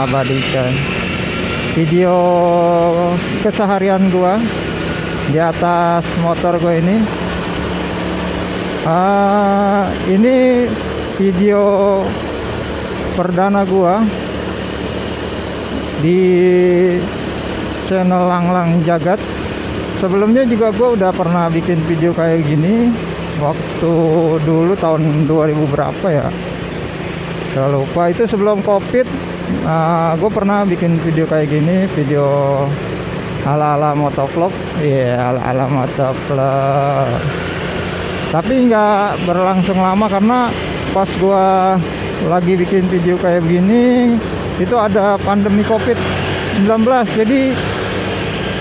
mengabadikan video keseharian gua di atas motor gua ini. Ini video perdana gua di channel Langlang Jagat. Sebelumnya juga gua udah pernah bikin video kayak gini waktu dulu tahun 2000 berapa ya, gak lupa. Itu sebelum covid. Gue pernah bikin video kayak gini, video ala-ala motovlog. Iya, ala-ala motovlog. Tapi nggak berlangsung lama karena pas gue lagi bikin video kayak begini itu ada pandemi COVID-19. Jadi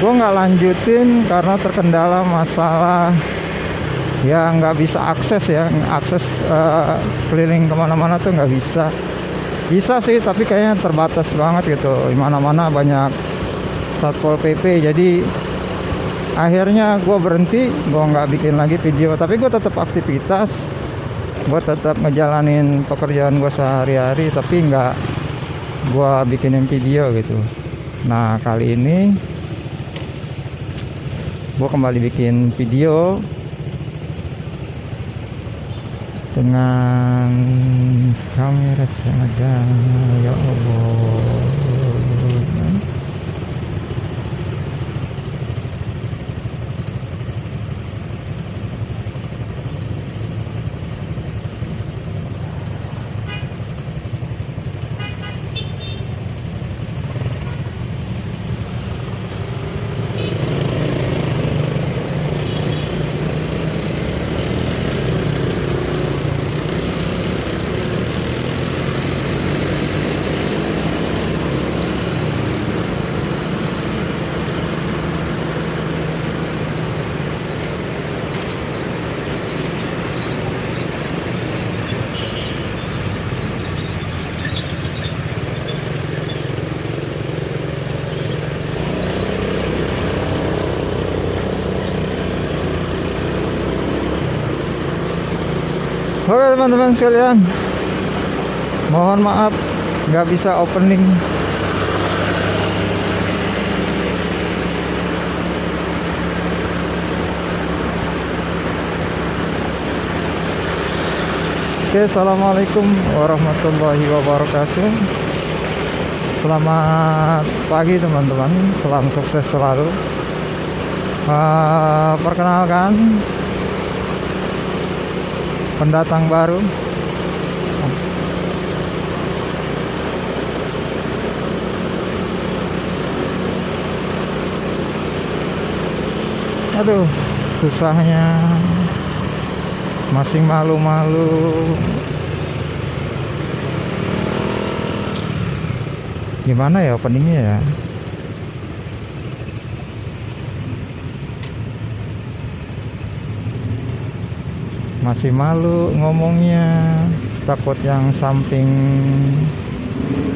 gue nggak lanjutin karena terkendala masalah ya, nggak bisa akses keliling kemana-mana tuh nggak bisa sih, tapi kayaknya terbatas banget gitu. Di mana-mana banyak Satpol PP. Jadi akhirnya gue berhenti, gue nggak bikin lagi video. Tapi gue tetap aktivitas, gue tetap ngejalanin pekerjaan gue sehari-hari, tapi nggak gue bikinin video gitu. Nah, kali ini gue kembali bikin video dengan kamera seadanya. Ya Allah, oke teman-teman sekalian, mohon maaf nggak bisa opening. Oke, assalamualaikum warahmatullahi wabarakatuh. Selamat pagi teman-teman, salam sukses selalu. Perkenalkan, pendatang baru. Aduh, susahnya masih malu-malu. Gimana ya openingnya ya? Masih malu ngomongnya, takut yang samping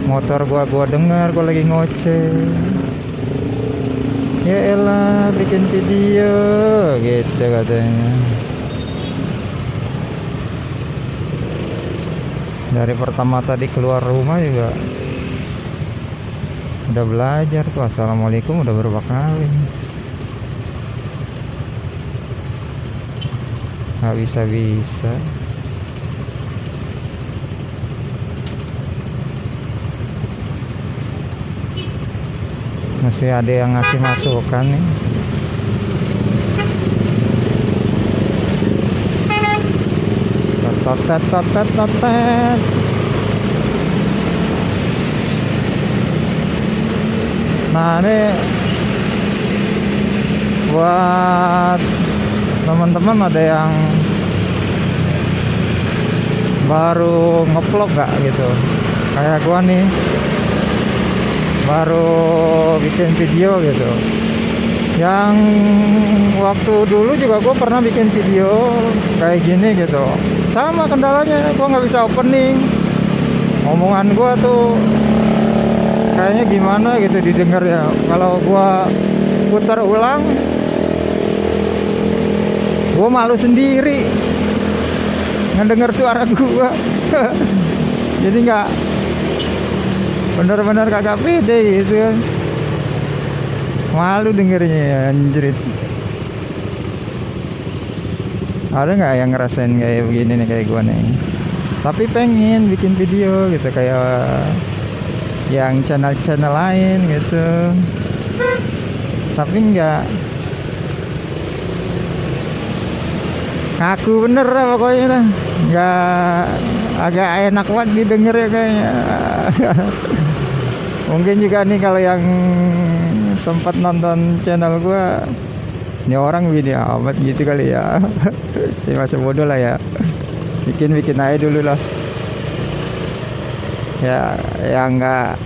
motor gua dengar gua lagi ngoceh. Ya elah, bikin video gitu katanya. Dari pertama tadi keluar rumah juga udah belajar tuh assalamualaikum udah berapa kali. Nggak bisa. Masih ada yang ngasih masukan nih. Totet. Nah, ini buat teman-teman ada yang baru ngevlog gak gitu, kayak gua nih baru bikin video gitu. Yang waktu dulu juga gua pernah bikin video kayak gini gitu, sama kendalanya gua nggak bisa opening. Omongan gua tuh kayaknya gimana gitu didengar ya, kalau gua putar ulang gua malu sendiri ngedenger suara gua. Jadi bener-bener kagak pede gitu kan. Malu dengernya ya, anjrit. Ada nggak yang ngerasain kayak begini nih kayak gua nih? Tapi pengen bikin video gitu kayak yang channel-channel lain gitu. Tapi nggak kaku bener lah pokoknya dah. Nggak, agak enak banget didengar ya kayaknya. Mungkin juga nih kalau yang sempat nonton channel gua, ini orang gini amat gitu kali ya. Ini masih bodoh lah ya. Bikin aja dulu lah. Ya, yang enggak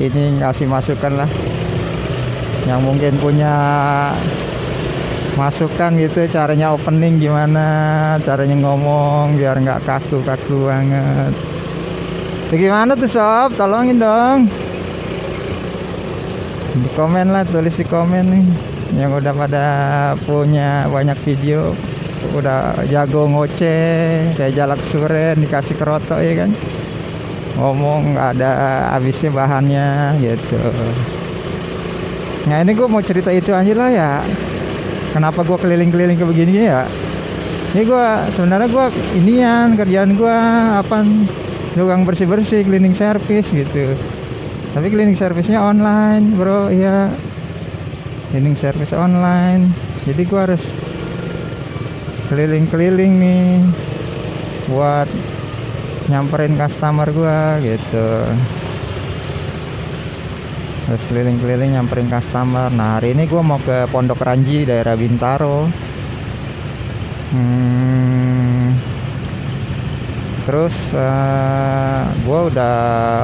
ini ngasih masukan lah. Yang mungkin punya masukan gitu, caranya opening gimana, caranya ngomong biar nggak kaku-kaku banget. Itu gimana tuh sob? Tolongin dong. Di komen lah, tulis di komen nih. Yang udah pada punya banyak video, udah jago ngoceh kayak Jalak Suren dikasih kerotok ya kan, ngomong nggak ada habisnya bahannya gitu. Nah ini gue mau cerita itu aja lah ya, kenapa gue keliling-keliling ke begini ya. Ini gue sebenarnya inian kerjaan gue apa, tukang bersih-bersih, cleaning service gitu. Tapi cleaning service-nya online bro, ya cleaning service online. Jadi gue harus keliling-keliling nih buat nyamperin customer gua gitu. Harus keliling-keliling nyamperin customer. Nah hari ini gua mau ke Pondok Ranji daerah Bintaro. Terus gua udah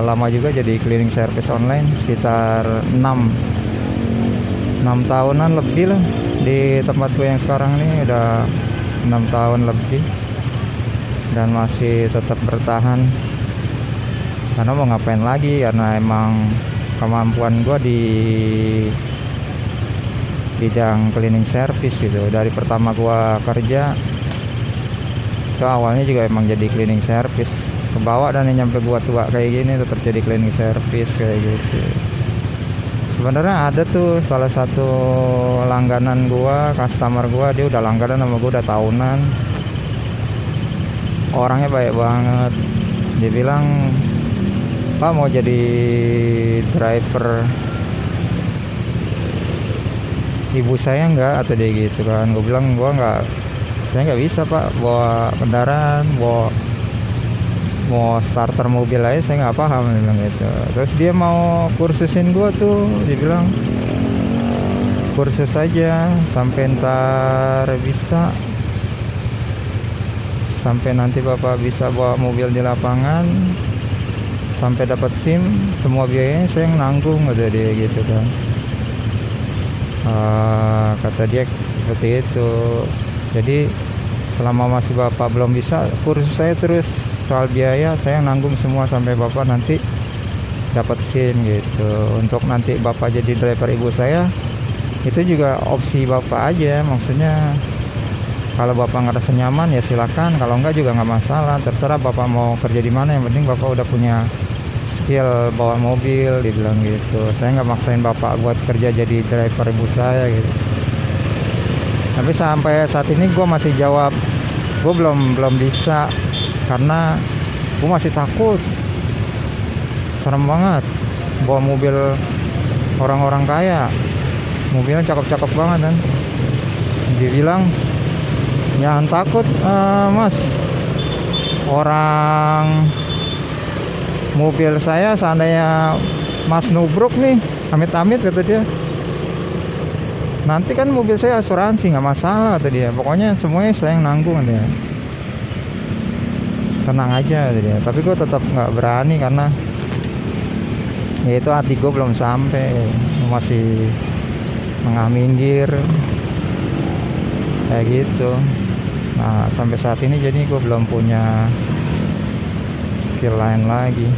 lama juga jadi cleaning service online, sekitar 6 tahunan lebih lah. Di tempat gue yang sekarang ini udah 6 tahun lebih dan masih tetap bertahan, karena mau ngapain lagi, karena emang kemampuan gue di bidang cleaning service gitu. Dari pertama gue kerja itu awalnya juga emang jadi cleaning service, kebawa dan nyampe gue tua kayak gini tetap jadi cleaning service kayak gitu. Sebenarnya ada tuh salah satu langganan gua, customer gua, dia udah langganan sama gua udah tahunan. Orangnya baik banget. Dia bilang, "Pak mau jadi driver ibu saya nggak?" Atau dia gitu kan. Gua bilang, saya nggak bisa Pak, bawa kendaraan, mau starter mobil aja saya nggak paham, dia bilang gitu. Terus dia mau kursusin gua tuh, dia bilang kursus aja sampai ntar bisa, sampai nanti bapak bisa bawa mobil di lapangan, sampai dapat SIM, semua biayanya saya yang nanggung, kata dia gitu kan. Kata dia seperti itu. Jadi selama masih bapak belum bisa, kursus saya terus, soal biaya saya nanggung semua sampai bapak nanti dapat SIM gitu. Untuk nanti bapak jadi driver ibu saya, itu juga opsi bapak aja, maksudnya kalau bapak ngerasa nyaman ya silakan, kalau enggak juga nggak masalah, terserah bapak mau kerja di mana, yang penting bapak udah punya skill bawa mobil, dibilang gitu. Saya nggak maksain bapak buat kerja jadi driver ibu saya gitu. Tapi sampai saat ini gue masih jawab, gue belum bisa, karena gue masih takut. Serem banget bawa mobil orang-orang kaya, mobilnya cakep-cakep banget kan. Dia bilang, jangan takut mas, orang mobil saya seandainya mas nubruk nih, amit-amit, kata dia, nanti kan mobil saya asuransi, nggak masalah, kata dia. Pokoknya semuanya saya yang nanggung, kata dia. Tenang aja, kata dia. Tapi gue tetap nggak berani, karena ya itu hati gue belum sampai, masih tengah minggir kayak gitu. Nah sampai saat ini jadi gue belum punya skill lain lagi.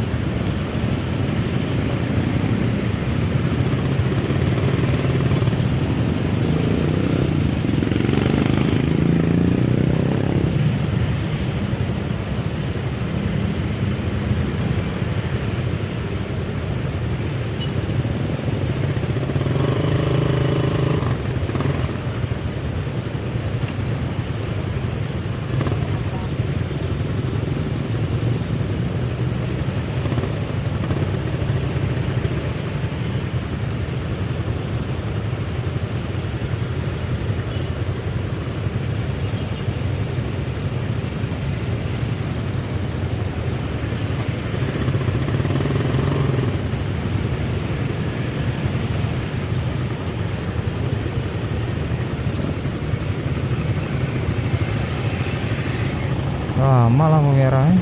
Lama lampu merahnya.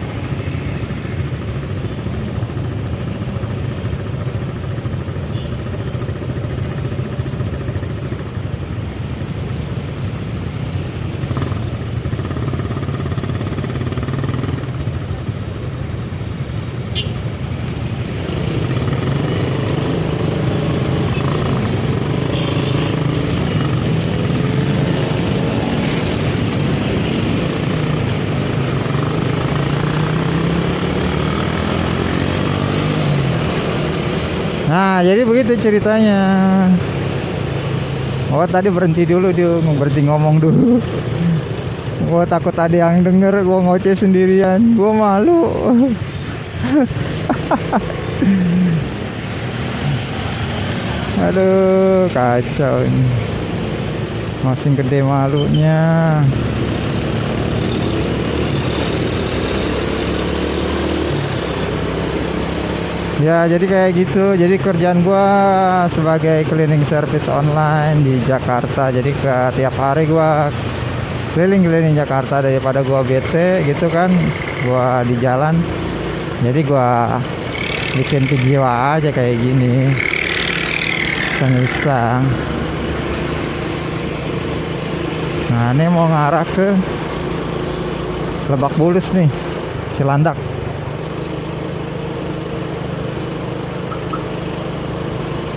Nah, jadi begitu ceritanya. Oh, tadi berhenti dulu, dia berhenti ngomong dulu. Gua takut ada yang denger gua ngoceh sendirian. Gua malu. Aduh, kacau ini. Masih gede malunya. Ya, jadi kayak gitu. Jadi kerjaan gua sebagai cleaning service online di Jakarta. Jadi tiap hari gua keliling-keliling Jakarta daripada gua bete gitu kan. Gua di jalan. Jadi gua bikin video aja kayak gini. Iseng-iseng. Nah, ini mau ngarah ke Lebak Bulus nih, Cilandak.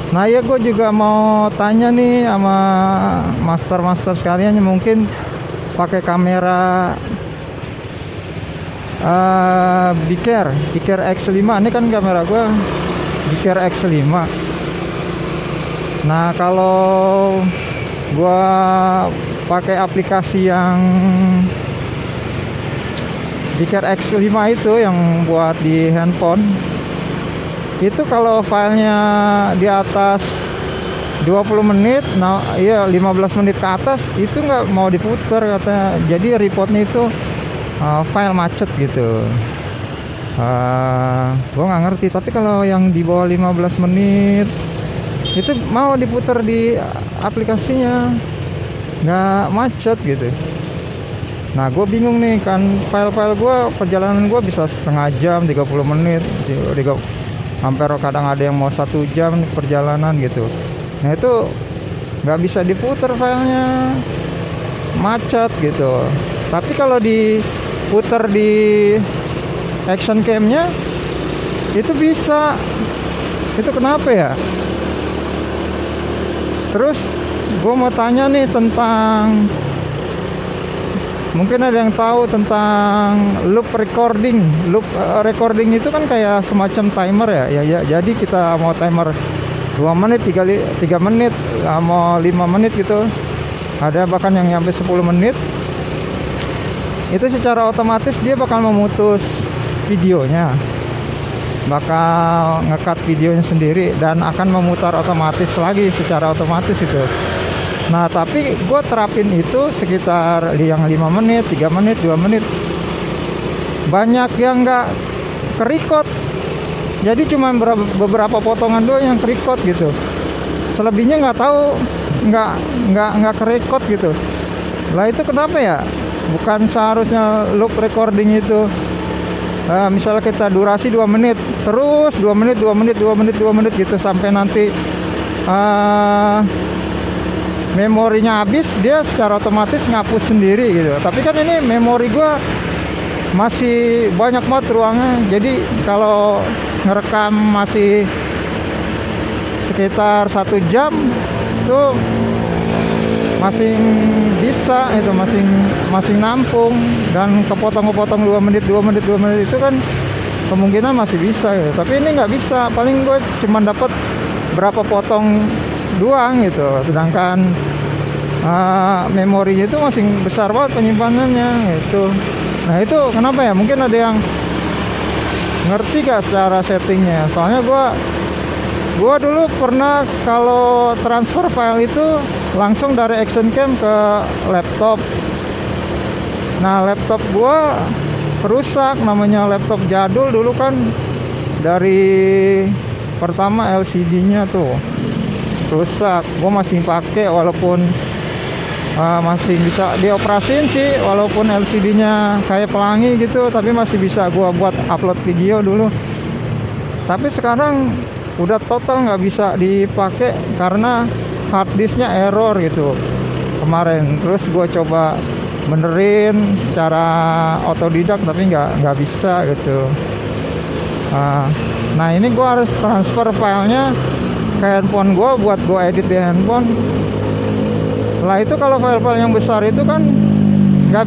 Nah ya, gue juga mau tanya nih sama master sekalian, mungkin pakai kamera Biker X5. Ini kan kamera gue Biker X5. Nah, kalau gue pakai aplikasi yang Biker X5 itu yang buat di handphone, itu kalau filenya di atas 20 menit, nah iya 15 menit ke atas itu nggak mau diputer katanya. Jadi reportnya itu file macet gitu. Gue nggak ngerti, tapi kalau yang di bawah 15 menit itu mau diputer di aplikasinya, nggak macet gitu. Nah, gue bingung nih kan, file-file gue, perjalanan gue bisa setengah jam, 30 menit, hampir kadang ada yang mau 1 jam perjalanan gitu. Nah, itu nggak bisa diputer filenya, macet gitu. Tapi kalau diputer di action cam-nya itu bisa. Itu kenapa ya? Terus gue mau tanya nih tentang, mungkin ada yang tahu tentang loop recording. Loop recording itu kan kayak semacam timer ya. Jadi kita mau timer 2 menit, 3 menit, mau 5 menit gitu. Ada bahkan yang nyampe 10 menit. Itu secara otomatis dia bakal memutus videonya. Bakal nge-cut videonya sendiri dan akan memutar otomatis lagi secara otomatis itu. Nah, tapi gue terapin itu sekitar yang 5 menit, 3 menit, 2 menit. Banyak yang nggak ke-record. Jadi cuma beberapa potongan doang yang ke-record gitu. Selebihnya nggak tahu, nggak ke-record gitu. Lah itu kenapa ya? Bukan seharusnya loop recording itu misalnya kita durasi 2 menit, terus 2 menit, 2 menit, 2 menit, 2 menit gitu sampai nanti memorinya habis, dia secara otomatis ngapus sendiri gitu. Tapi kan ini memori gua masih banyak banget ruangnya. Jadi kalau ngerekam masih sekitar 1 jam tuh masih bisa, itu masih nampung, dan kepotong-kepotong 2 menit, 2 menit, 2 menit itu kan kemungkinan masih bisa gitu. Tapi ini nggak bisa, paling gue cuma dapat berapa potong doang gitu. Sedangkan memorinya itu masih besar banget penyimpanannya gitu. Nah, itu kenapa ya? Mungkin ada yang ngerti gak secara settingnya? Soalnya gua dulu pernah kalau transfer file itu langsung dari action cam ke laptop. Nah, laptop gua rusak, namanya laptop jadul dulu kan, dari pertama LCD-nya tuh rusak. Gua masih pakai walaupun masih bisa dioperasin sih, walaupun LCD-nya kayak pelangi gitu, tapi masih bisa gua buat upload video dulu. Tapi sekarang udah total nggak bisa dipakai karena hard disknya error gitu kemarin. Terus gue coba benerin secara otodidak tapi nggak bisa gitu. Nah ini gue harus transfer filenya ke handphone gue buat gue edit di handphone. Lah itu kalau file-file yang besar itu kan nggak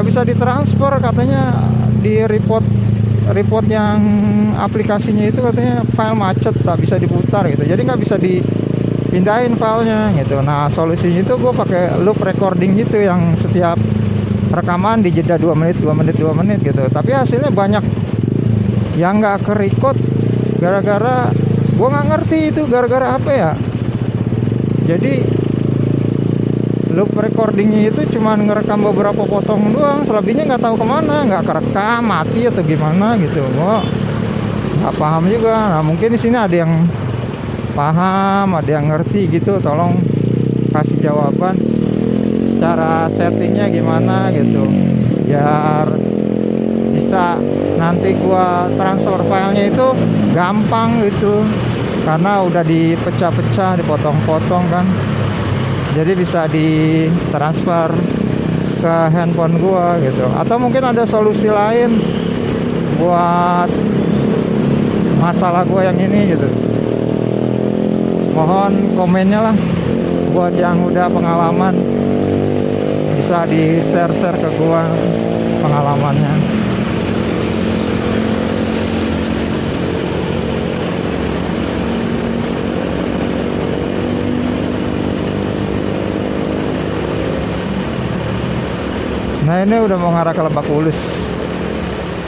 bisa ditransfer, katanya di report yang aplikasinya itu katanya file macet, tak bisa diputar gitu, jadi nggak bisa dipindahin filenya gitu. Nah solusinya itu gue pakai loop recording gitu, yang setiap rekaman dijeda 2 menit gitu. Tapi hasilnya banyak yang nggak ke-record gara-gara gue nggak ngerti itu gara-gara apa ya. Jadi loop recordingnya itu cuma ngerekam beberapa potong doang, selebihnya nggak tahu kemana, nggak kerekam, mati atau gimana gitu. Gua nggak paham juga. Nah mungkin di sini ada yang paham, ada yang ngerti gitu, tolong kasih jawaban cara settingnya gimana gitu, biar bisa nanti gua transfer filenya itu gampang gitu, karena udah dipecah-pecah, dipotong-potong kan. Jadi bisa ditransfer ke handphone gua gitu. Atau mungkin ada solusi lain buat masalah gua yang ini gitu. Mohon komennya lah, buat yang udah pengalaman bisa di share ke gua pengalamannya. Nah ini udah mau ngarah ke Lebak Bulus.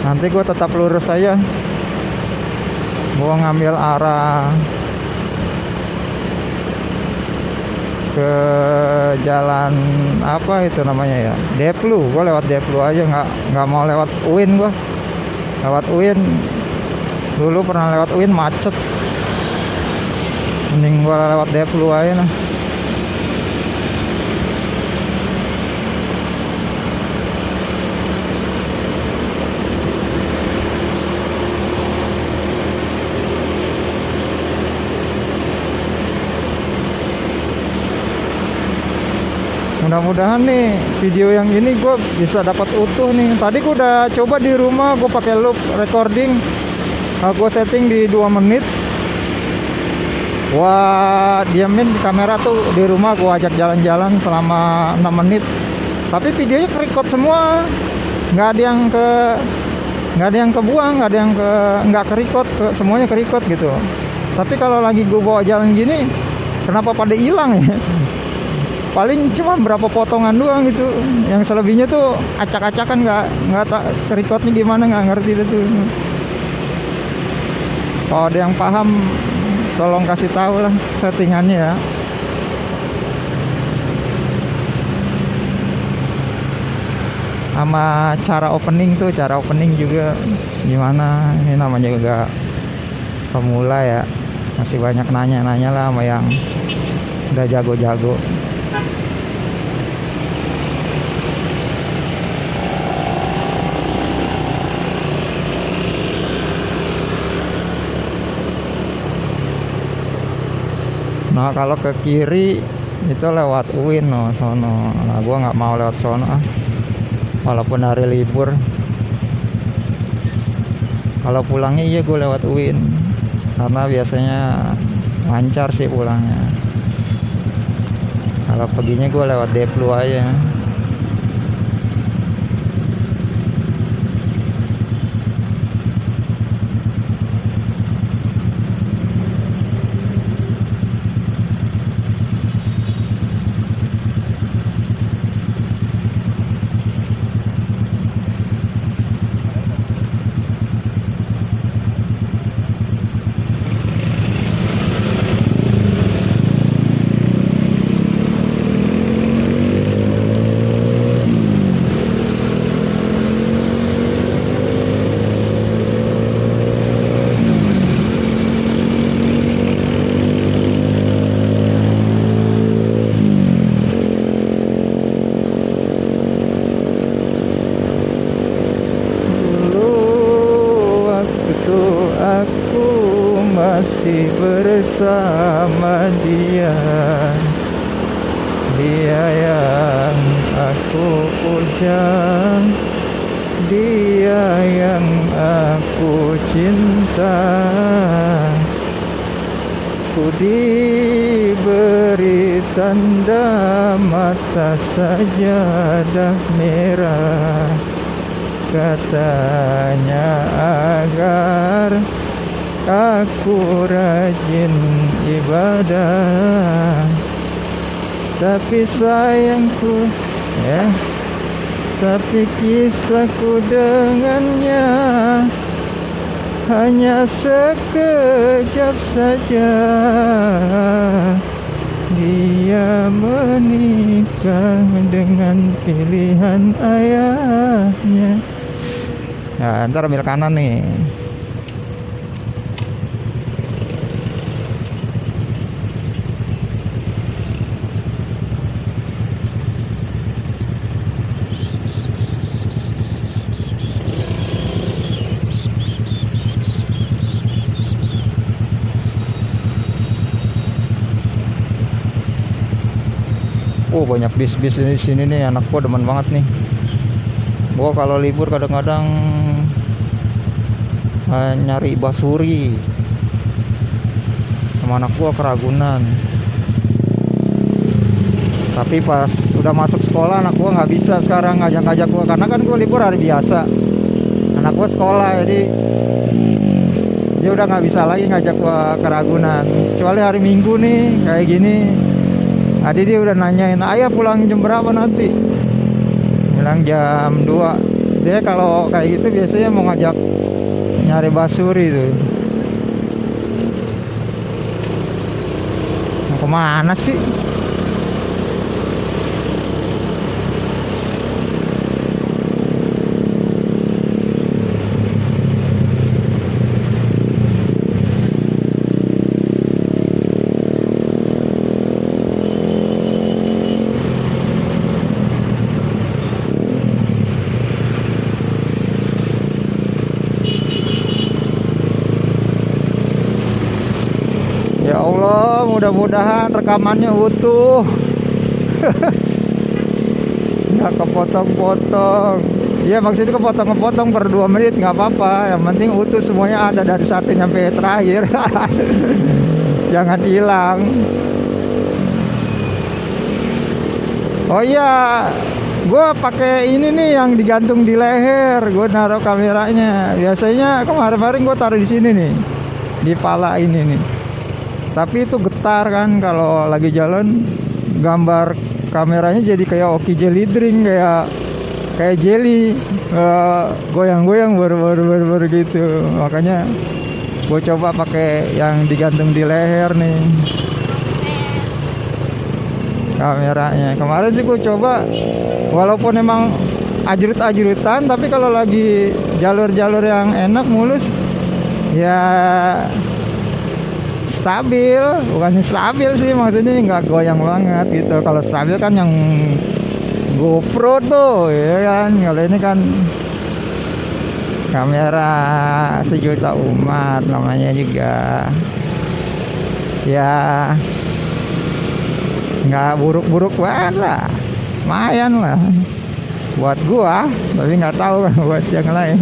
Nanti gue tetap lurus aja. Gue ngambil arah ke jalan apa itu namanya ya, Deplu. Gue lewat Deplu aja, nggak mau lewat UIN. Gue lewat UIN dulu, pernah lewat UIN macet. Mending gue lewat Deplu aja nah. Mudah-mudahan nih video yang ini gue bisa dapat utuh nih. Tadi gue udah coba di rumah, gue pakai loop recording, gue setting di 2 menit. Wah, diamin kamera tuh di rumah, gue ajak jalan-jalan selama 6 menit. Tapi videonya ke-record semua, nggak ada yang kebuang, nggak ke-record, semuanya ke-record gitu. Tapi kalau lagi gue bawa jalan gini, kenapa pada hilang ya? Paling cuma berapa potongan doang gitu, yang selebihnya tuh acak-acakan, nggak tak recordnya gimana, nggak ngerti itu. Kalau ada yang paham tolong kasih tahu lah settingannya ya. Sama cara opening juga gimana. Ini namanya juga pemula ya, masih banyak nanya-nanya lah sama yang udah jago-jago. Nah kalau ke kiri itu lewat UIN no, sono. Nah gua nggak mau lewat sono walaupun hari libur. Kalau pulangnya iya gue lewat UIN, karena biasanya lancar sih pulangnya. Kalau paginya gue lewat Deplu aja. bersama dia. Dia yang aku puja, dia yang aku cinta. Ku diberi tanda mata sajadah merah, katanya agar aku rajin ibadah. Tapi sayangku, tapi kisahku dengannya hanya sekejap saja. Dia menikah dengan pilihan ayahnya. Nah, ntar ambil kanan nih. Oh, banyak bis-bis di sini nih, anak gua demen banget nih. Gua kalau libur kadang-kadang nyari basuri sama anak gua ke Ragunan. Tapi pas udah masuk sekolah anak gua nggak bisa sekarang ngajak-ngajak gua, karena kan gua libur hari biasa. Anak gua sekolah, jadi dia udah nggak bisa lagi ngajak gua ke Ragunan. Kecuali hari Minggu nih kayak gini. Tadi dia udah nanyain, ayah pulang jam berapa nanti? Bilang jam 2. Dia kalau kayak gitu biasanya mau ngajak nyari basuri tuh. Mau kemana sih? Ya Allah, mudah-mudahan rekamannya utuh. Nggak kepotong-potong. Ya maksudnya kepotong-kepotong per 2 menit nggak apa-apa. Yang penting utuh semuanya ada dari 1 sampai terakhir. Jangan hilang. Oh iya, gue pakai ini nih yang digantung di leher. Gue naruh kameranya. Biasanya kemarin-kemarin gue taruh di sini nih, di pala ini nih. Tapi itu getar kan kalau lagi jalan, gambar kameranya jadi kayak Oki jelly drink, kayak jelly, goyang-goyang baru gitu. Makanya gue coba pakai yang digantung di leher nih kameranya. Kemarin sih gue coba, walaupun emang ajrut-ajrutan, tapi kalau lagi jalur-jalur yang enak mulus ya stabil. Bukannya stabil sih, maksudnya nggak goyang banget gitu. Kalau stabil kan yang GoPro tuh, ya kan. Kalau ini kan kamera sejuta umat namanya juga. Ya nggak buruk-buruk banget lah, lumayan lah buat gua, tapi nggak tahu buat yang lain.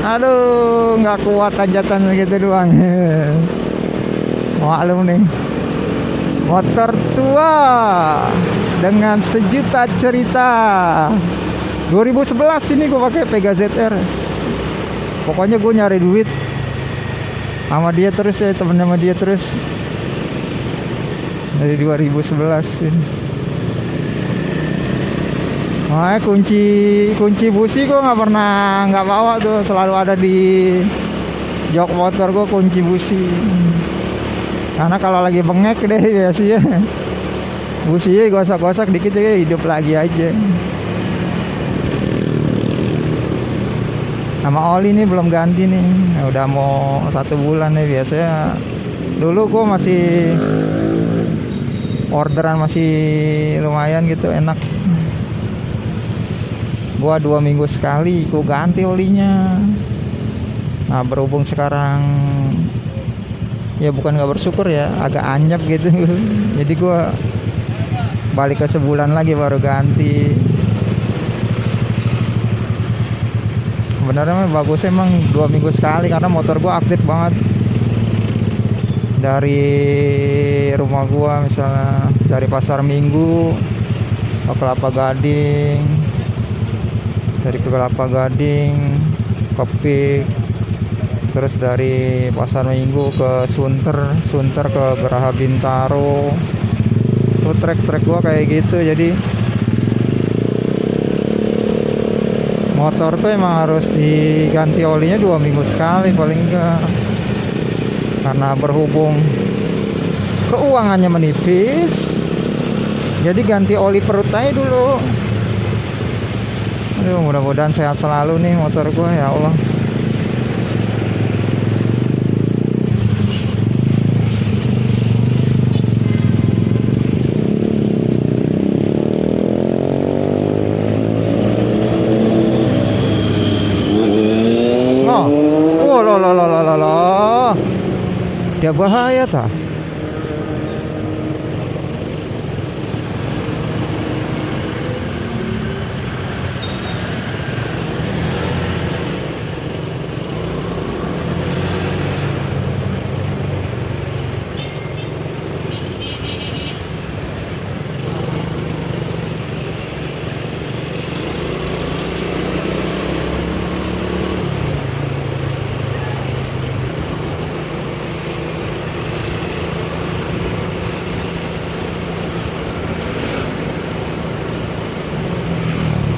Aduh, nggak kuat tanjatan segitu doang. Maklum nih, motor tua dengan sejuta cerita. 2011 ini gue pakai Pega ZR. Pokoknya gue nyari duit sama dia terus ya, temen sama dia terus dari 2011 ini. Makanya kunci kunci busi gue nggak pernah nggak bawa tuh, selalu ada di jok motor gue kunci busi. Karena kalau lagi bengek deh biasanya businya gosok-gosok dikit aja hidup lagi aja. Sama oli nih belum ganti nih, udah mau 1 bulan nih. Biasanya dulu gue masih orderan masih lumayan gitu, enak. Gua 2 minggu sekali gua ganti olinya. Nah berhubung sekarang ya bukan nggak bersyukur ya, agak anyep gitu jadi gua balik ke sebulan lagi baru ganti. Sebenarnya bagus emang 2 minggu sekali, karena motor gua aktif banget. Dari rumah gua misalnya dari Pasar Minggu ke Kelapa Gading, dari Kelapa Gading ke Pik, terus dari Pasar Minggu ke Sunter, Sunter ke Geraha Bintaro. Tuh trek-trek gua kayak gitu. Jadi motor tuh emang harus diganti olinya 2 minggu sekali paling enggak. Karena berhubung keuangannya menipis, jadi ganti oli perut aja dulu. Aduh, mudah-mudahan sehat selalu nih motor gua, ya Allah. Oh, loh. Dia bahaya tah.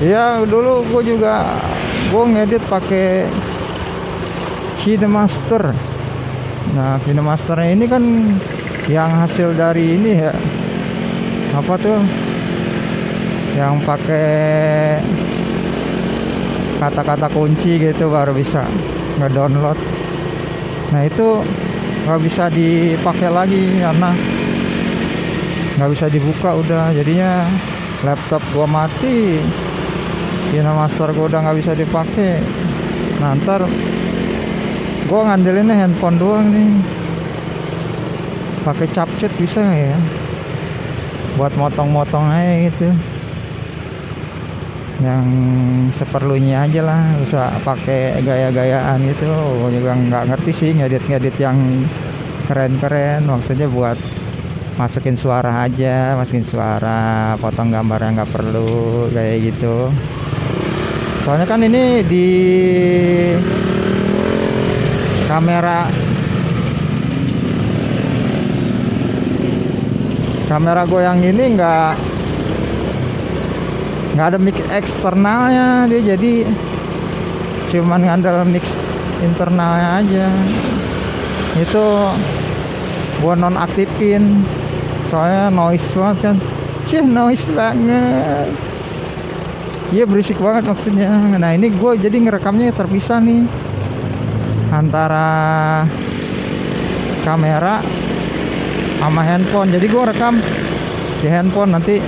Ya dulu gue ngedit pakai KineMaster. Nah KineMasternya ini kan yang hasil dari ini ya, apa tuh, yang pakai kata-kata kunci gitu baru bisa ngedownload. Nah itu nggak bisa dipakai lagi karena nggak bisa dibuka, udah jadinya laptop gua mati, KineMaster gua udah nggak bisa dipakai. Nah ntar gua ngandelinnya handphone doang nih, pakai capcut bisa nggak ya, buat motong-motong aja gitu, yang seperlunya aja lah, usah pakai gaya-gayaan gitu. Gua juga nggak ngerti sih ngedit-ngedit yang keren-keren, maksudnya buat masukin suara aja, masukin suara, potong gambar yang nggak perlu kayak gitu. Soalnya kan ini di kamera gue yang ini nggak ada mic eksternalnya, dia jadi cuman ngandel mic internalnya aja. Itu gue nonaktifin soalnya noise banget kan, noise banget. Iya berisik banget maksudnya. Nah ini gue jadi ngerekamnya terpisah nih antara kamera sama handphone. Jadi gue rekam di handphone, nanti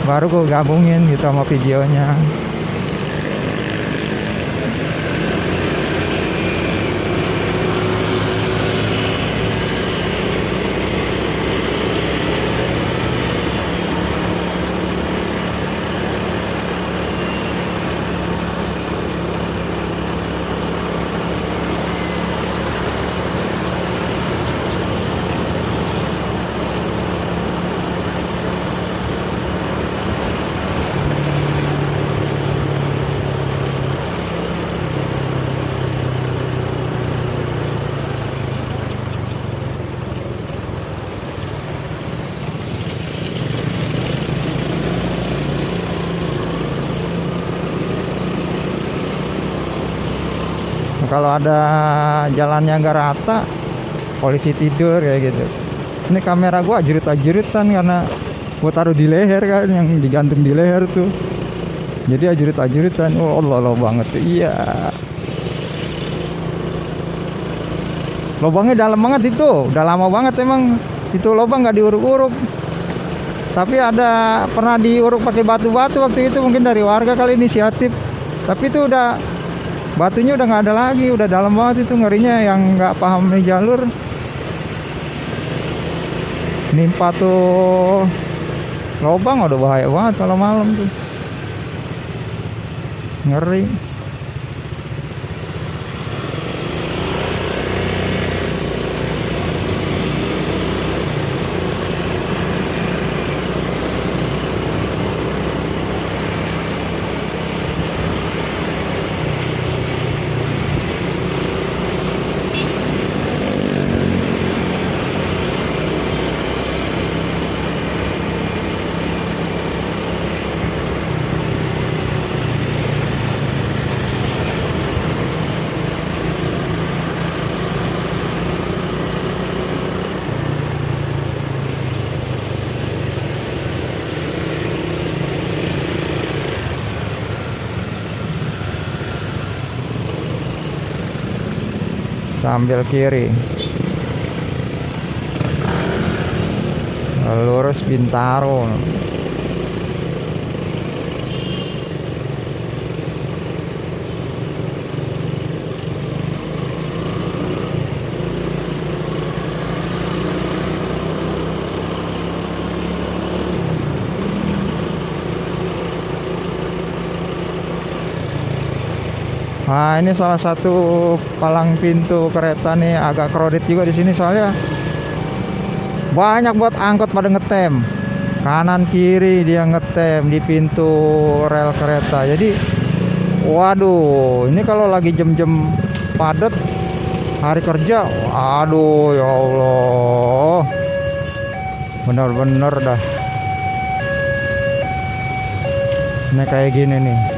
baru gue gabungin gitu sama videonya. kalau ada jalannya nggak rata, polisi tidur kayak gitu. Ini kamera gua ajurit-ajuritan karena gua taruh di leher kan, yang digantung di leher tuh. Jadi ajurit-ajuritan. Oh Allah banget tuh. Iya. Lubangnya dalam banget itu. Udah lama banget emang. Itu lubang nggak diuruk-uruk. Tapi ada pernah diuruk pakai batu-batu waktu itu, mungkin dari warga kali inisiatif. Tapi itu udah batunya udah nggak ada lagi, udah dalam banget itu. Ngerinya yang nggak paham nih jalur nimpa tuh lubang, udah bahaya banget kalau malam tuh. Ngeri. Sambil kiri lurus Bintaro. Nah, ini salah satu palang pintu kereta nih, agak crowded juga di sini soalnya banyak buat angkot pada ngetem. Kanan kiri dia ngetem di pintu rel kereta. Jadi waduh, ini kalau lagi jam-jam padat hari kerja, aduh ya Allah. Bener-bener dah. Ini kayak gini nih.